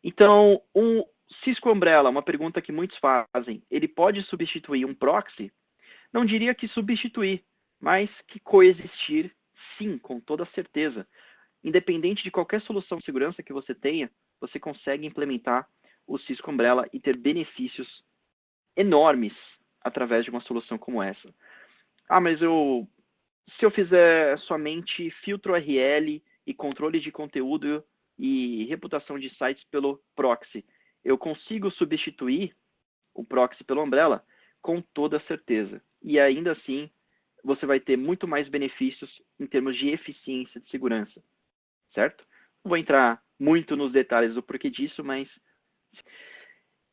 Então, um Cisco Umbrella, uma pergunta que muitos fazem, ele pode substituir um proxy? Não diria que substituir, mas que coexistir, sim, com toda certeza. Independente de qualquer solução de segurança que você tenha, você consegue implementar o Cisco Umbrella e ter benefícios enormes através de uma solução como essa. Ah, mas se eu fizer somente filtro URL e controle de conteúdo e reputação de sites pelo proxy, eu consigo substituir o proxy pelo Umbrella? Com toda certeza. E ainda assim, você vai ter muito mais benefícios em termos de eficiência de segurança. Certo? Não vou entrar muito nos detalhes do porquê disso, mas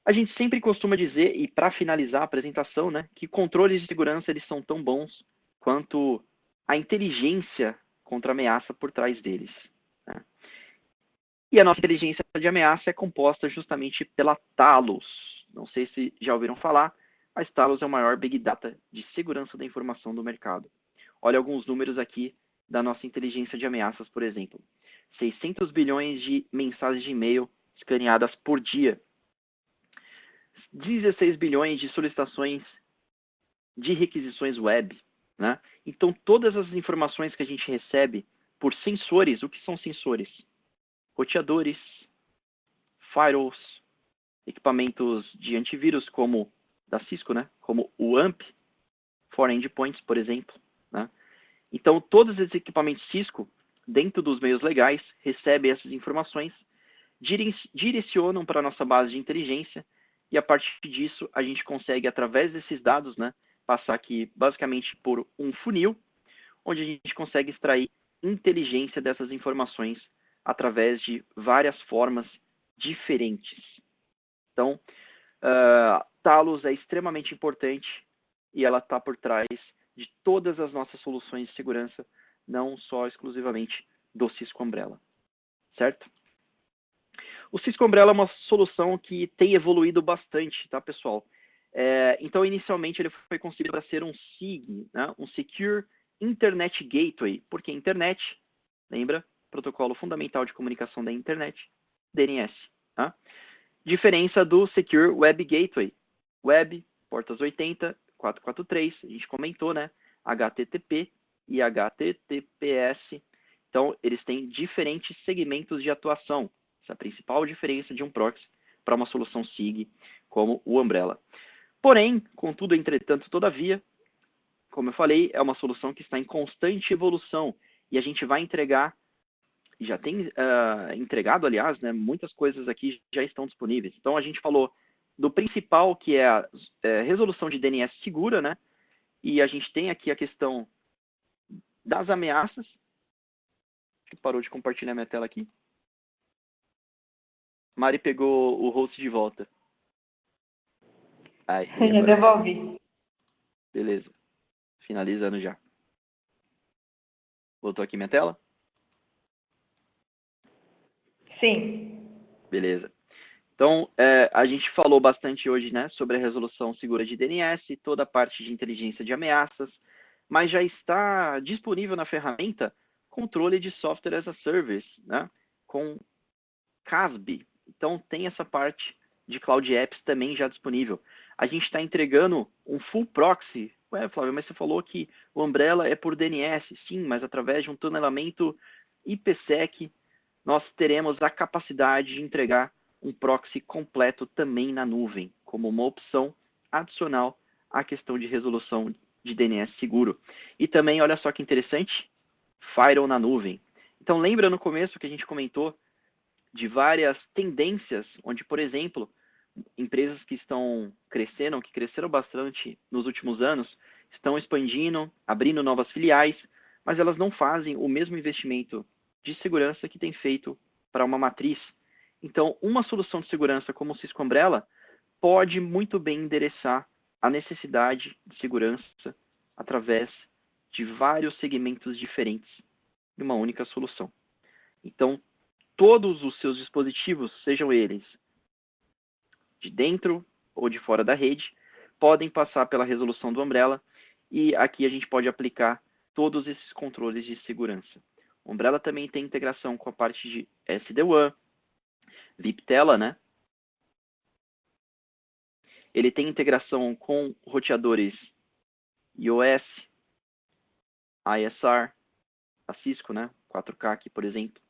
a gente sempre costuma dizer, e para finalizar a apresentação, né, que controles de segurança eles são tão bons quanto a inteligência contra a ameaça por trás deles. Né? E a nossa inteligência de ameaça é composta justamente pela Talos. Não sei se já ouviram falar, mas Talos é o maior Big Data de segurança da informação do mercado. Olha alguns números aqui da nossa inteligência de ameaças, por exemplo. 600 bilhões de mensagens de e-mail escaneadas por dia. 16 bilhões de solicitações de requisições web, né? Então, todas as informações que a gente recebe por sensores, o que são sensores? Roteadores, firewalls, equipamentos de antivírus como da Cisco, né? Como o AMP, for Endpoints, por exemplo, né? Então, todos esses equipamentos Cisco, dentro dos meios legais, recebem essas informações, direcionam para a nossa base de inteligência e, a partir disso, a gente consegue, através desses dados, né, passar aqui basicamente por um funil, onde a gente consegue extrair inteligência dessas informações através de várias formas diferentes. Então, Talos é extremamente importante e ela está por trás de todas as nossas soluções de segurança, não só exclusivamente do Cisco Umbrella, certo? O Cisco Umbrella é uma solução que tem evoluído bastante, tá, pessoal? Então, inicialmente, ele foi concebido para ser um SIG, né? Um Secure Internet Gateway. Por que internet? Lembra? Protocolo fundamental de comunicação da internet, DNS. Tá? Diferença do Secure Web Gateway. Web, portas 80, 443, a gente comentou, né? HTTP e HTTPS. Então, eles têm diferentes segmentos de atuação. Essa é a principal diferença de um proxy para uma solução SIG como o Umbrella. Porém, contudo, entretanto, todavia, como eu falei, é uma solução que está em constante evolução e a gente vai entregar, já tem entregado, aliás, né, muitas coisas aqui já estão disponíveis. Então, a gente falou do principal, que é a resolução de DNS segura, né? E a gente tem aqui a questão das ameaças. Parou de compartilhar minha tela aqui. Mari pegou o host de volta. Ai, Já devolvi. Beleza. Finalizando já. Voltou aqui minha tela? Sim. Beleza. Então, a gente falou bastante hoje, né, sobre a resolução segura de DNS, toda a parte de inteligência de ameaças, mas já está disponível na ferramenta controle de software as a service, né, com CASB. Então, tem essa parte de Cloud Apps também já disponível. A gente está entregando um full proxy. Ué, Flávio, mas você falou que o Umbrella é por DNS. Sim, mas através de um tunelamento IPsec, nós teremos a capacidade de entregar um proxy completo também na nuvem, como uma opção adicional à questão de resolução de DNS seguro. E também, olha só que interessante, Firewall na nuvem. Então, lembra no começo que a gente comentou de várias tendências, onde, por exemplo, empresas que estão crescendo, que cresceram bastante nos últimos anos, estão expandindo, abrindo novas filiais, mas elas não fazem o mesmo investimento de segurança que tem feito para uma matriz. Então, uma solução de segurança como o Cisco Umbrella pode muito bem endereçar a necessidade de segurança através de vários segmentos diferentes de uma única solução. Então, todos os seus dispositivos, sejam eles de dentro ou de fora da rede, podem passar pela resolução do Umbrella e aqui a gente pode aplicar todos esses controles de segurança. O Umbrella também tem integração com a parte de SD-WAN, VIPTela, né? Ele tem integração com roteadores iOS, ISR, a Cisco, né? 4K aqui, por exemplo.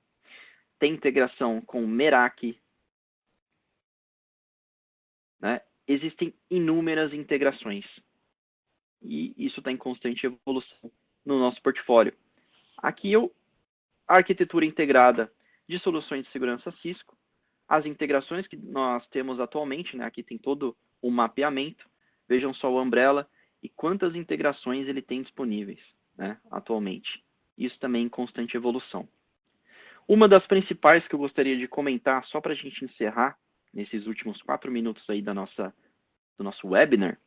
Tem integração com Meraki, né? Existem inúmeras integrações e isso está em constante evolução no nosso portfólio. Aqui a arquitetura integrada de soluções de segurança Cisco, as integrações que nós temos atualmente, né? Aqui tem todo o mapeamento, vejam só o Umbrella e quantas integrações ele tem disponíveis, né, atualmente. Isso também em constante evolução. Uma das principais que eu gostaria de comentar, só para a gente encerrar, nesses últimos 4 minutos aí do nosso webinar,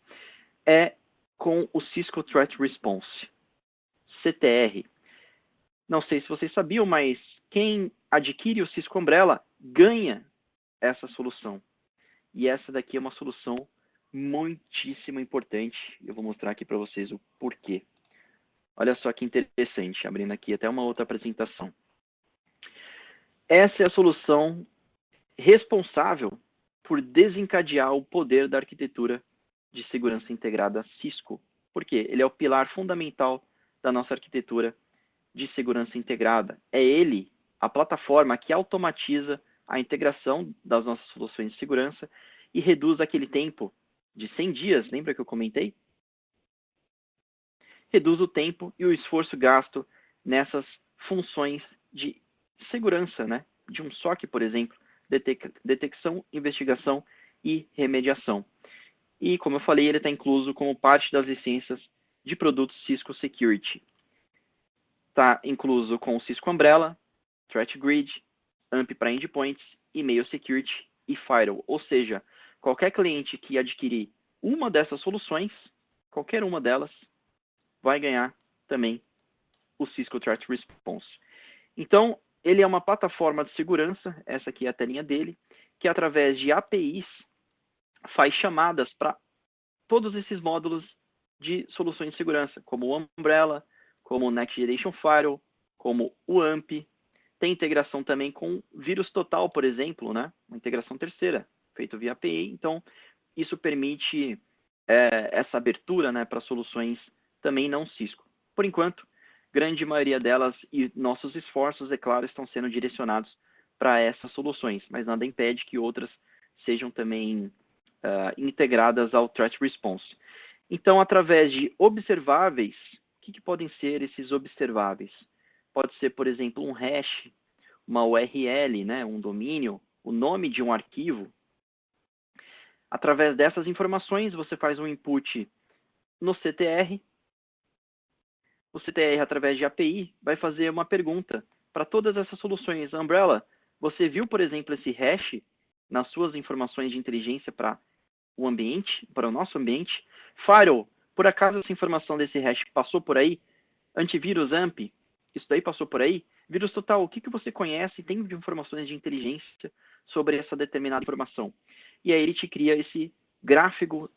é com o Cisco Threat Response, CTR. Não sei se vocês sabiam, mas quem adquire o Cisco Umbrella ganha essa solução. E essa daqui é uma solução muitíssimo importante. Eu vou mostrar aqui para vocês o porquê. Olha só que interessante, abrindo aqui até uma outra apresentação. Essa é a solução responsável por desencadear o poder da arquitetura de segurança integrada Cisco. Por quê? Ele é o pilar fundamental da nossa arquitetura de segurança integrada. É ele, a plataforma que automatiza a integração das nossas soluções de segurança e reduz aquele tempo de 100 dias, lembra que eu comentei? Reduz o tempo e o esforço gasto nessas funções de segurança, né? De um SOC, por exemplo, detecção, investigação e remediação. E, como eu falei, ele está incluso como parte das licenças de produtos Cisco Security. Está incluso com o Cisco Umbrella, Threat Grid, AMP para Endpoints, Email Security e Firewall. Ou seja, qualquer cliente que adquirir uma dessas soluções, qualquer uma delas, vai ganhar também o Cisco Threat Response. Então, ele é uma plataforma de segurança, essa aqui é a telinha dele, que através de APIs faz chamadas para todos esses módulos de soluções de segurança, como o Umbrella, como o Next Generation Firewall, como o AMP. Tem integração também com Vírus Total, por exemplo, né? Uma integração terceira, feita via API. Então, isso permite essa abertura, né, para soluções também não Cisco. Por enquanto, grande maioria delas e nossos esforços, é claro, estão sendo direcionados para essas soluções, mas nada impede que outras sejam também integradas ao Threat Response. Então, através de observáveis, o que podem ser esses observáveis? Pode ser, por exemplo, um hash, uma URL, né, um domínio, o nome de um arquivo. Através dessas informações, você faz um input no CTR. O CTR, através de API, vai fazer uma pergunta para todas essas soluções. Umbrella, você viu, por exemplo, esse hash nas suas informações de inteligência para o ambiente, para o nosso ambiente? Firewall, por acaso essa informação desse hash passou por aí? Antivírus AMP, isso daí passou por aí? Vírus Total, o que você conhece e tem de informações de inteligência sobre essa determinada informação? E aí ele te cria esse gráfico,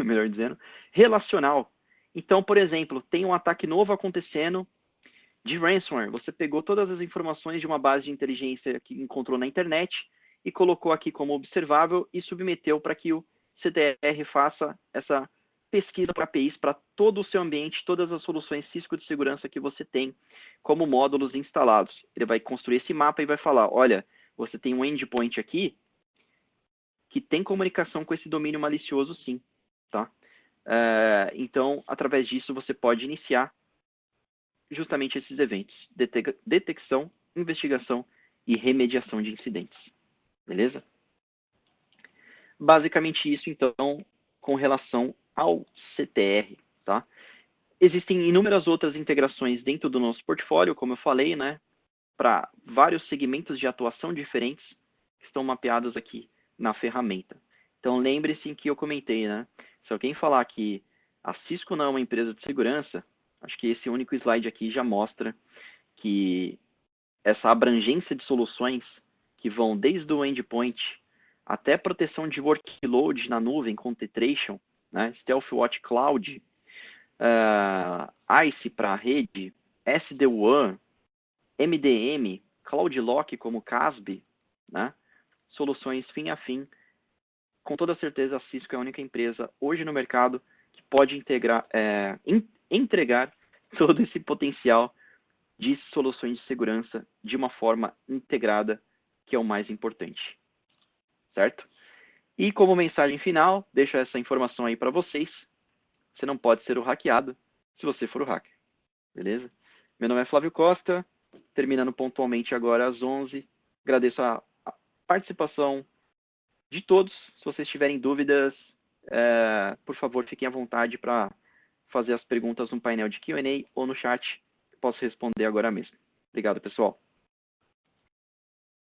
melhor dizendo, relacional. Então, por exemplo, tem um ataque novo acontecendo de ransomware. Você pegou todas as informações de uma base de inteligência que encontrou na internet e colocou aqui como observável e submeteu para que o CTR faça essa pesquisa para APIs para todo o seu ambiente, todas as soluções Cisco de segurança que você tem como módulos instalados. Ele vai construir esse mapa e vai falar, olha, você tem um endpoint aqui que tem comunicação com esse domínio malicioso sim. Tá? Então, através disso, você pode iniciar justamente esses eventos. Detecção, investigação e remediação de incidentes. Beleza? Basicamente isso, então, com relação ao CTR, tá? Existem inúmeras outras integrações dentro do nosso portfólio, como eu falei, né? Para vários segmentos de atuação diferentes que estão mapeados aqui na ferramenta. Então, lembre-se que eu comentei, né? Se alguém falar que a Cisco não é uma empresa de segurança, acho que esse único slide aqui já mostra que essa abrangência de soluções que vão desde o endpoint até proteção de workload na nuvem com Tetration, né, Stealth Watch Cloud, ICE para a rede, SD-WAN, MDM, Cloud Lock como CASB, né, soluções fim a fim. Com toda certeza, a Cisco é a única empresa hoje no mercado que pode entregar todo esse potencial de soluções de segurança de uma forma integrada, que é o mais importante. Certo? E como mensagem final, deixo essa informação aí para vocês. Você não pode ser o hackeado se você for o hacker. Beleza? Meu nome é Flávio Costa, terminando pontualmente agora às 11. Agradeço a participação de todos. Se vocês tiverem dúvidas, por favor, fiquem à vontade para fazer as perguntas no painel de Q&A ou no chat. Posso responder agora mesmo. Obrigado, pessoal.